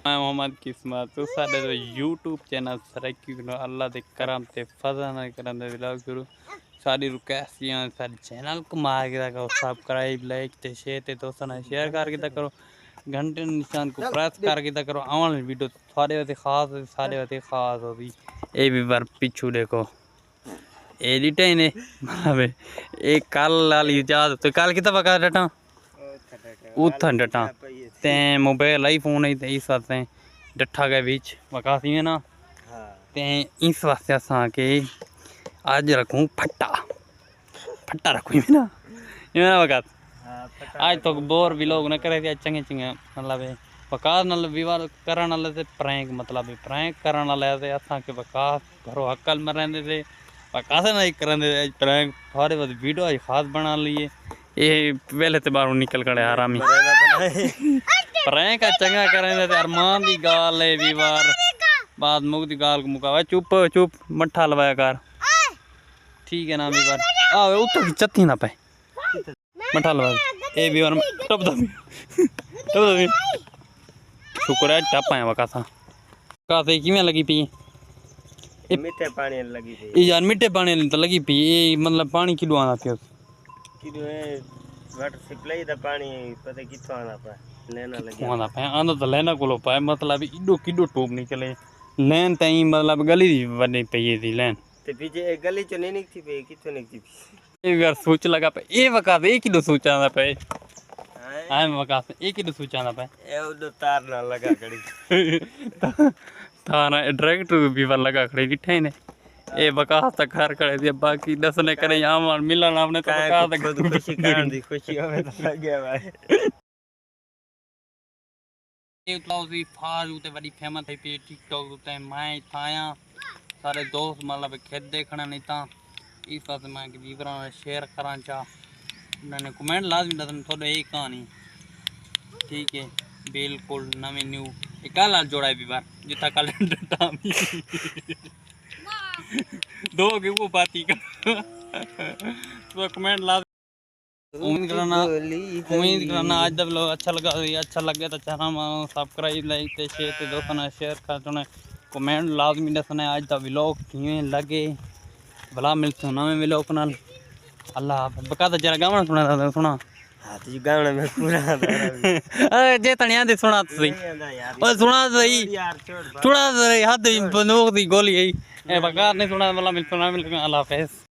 मैं मोहम्मद किस्मत तो साडे तो यूट्यूब चैनल सरकी अल्लाह दे करम ते फजल नाल करम दे व्लॉग शुरू साडी रिक्वेस्ट साडे चैनल को मार के करो सब्सक्राइब लाइक ते शेयर ते दोस्तों ने शेयर करके करो घंटे निशान को प्रेस करके करो आने वाली वीडियो सारे वास्ते खास सारे वास्ते खास होगी ये भी बार पिछू देखो एडिट है ने मतलब एक कल वाली याद तो कल कितना पका डटा उथन डटा ते मोबाइल आईफोन है इस वास्ते डठा के बीच वकासी है ना ते इस वास्ते असा के आज रखूं फट्टा फट्टा रखूं ना ये ना वकास आज तो बोर भी लोग न करे थे चंगे चंगे मतलब वकास नाल विवाद करन वाले ते प्रैंक मतलब प्रैंक करन वाले ते असा के वकास घरों अकल में रहंदे थे वकास ना ही करंदे प्रैंक थोड़े बहुत वीडियो आज खास बना लिए ये पहले तो बाहर निकल गए आरामी प्रैंक चंगा करेंदे ते अरमान दी गाल है विवार बाद मुक दी गाल को मुकावा चुप चुप मट्ठा लवाया कर ठीक है ना विवार आ उतर चत्ती ना पे मट्ठा लवा ए विवार टप दो शुक्र है टप आया वकासा कासे किवें लगी पी मीठे पानी लगी थी यार मीठे पानी तो लगी पी मतलब पानी किलो आना पियो किलो वाटर सप्लाई दा पानी पता किथों आना पा लेना लगी आना पे आंदा तो लेना कोलो पाए मतलब इडो किडो टोप निकले लेन तई मतलब गली दी वने पई थी लेन ते पीछे गली चो नहीं निकती पे किथों निकती ये यार सोच लगा पे ए वका ए किडो सोच आंदा पे हां वका ए किडो सोच आंदा पे ए उडो तार ना लगा खड़ी थाना डायरेक्ट भी वर लगा खड़ी दिठे ने ए बकास तक घर करे दे बाकी दसने करे आम मिलन आपने तो बकास तक खुशी करन दी खुशी हमें तो लग गया भाई ये क्लाउजी फाज उते बड़ी फेमस है पे टिकटॉक उते मैं थाया सारे दोस्त मतलब खेत देखना नहीं ता इस बात मैं कि विवरण शेयर करा चा मैंने कमेंट लाजमी दसन थोड़े एक कहानी ठीक है बिल्कुल नवी न्यू कल जोड़ा है विवार जितना कल दो के वो बाती का तो कमेंट ला उम्मीद करना आज दा व्लॉग अच्छा लगे तो चैनल में सब्सक्राइब लाइक ते शेयर ते दोस्तों ने शेयर कर देना कमेंट लाजमी दसना आज दा व्लॉग किवें लगे भला मिलते नवे व्लॉग नाल अल्लाह बका जरा गाना सुना हां तो गाना में पूरा जे तनिया दे सुना सही ओ सुना सही थोड़ा हाथ बंदूक दी गोली है ए बका नहीं सुना भला मिलते अल्लाह हाफिज़।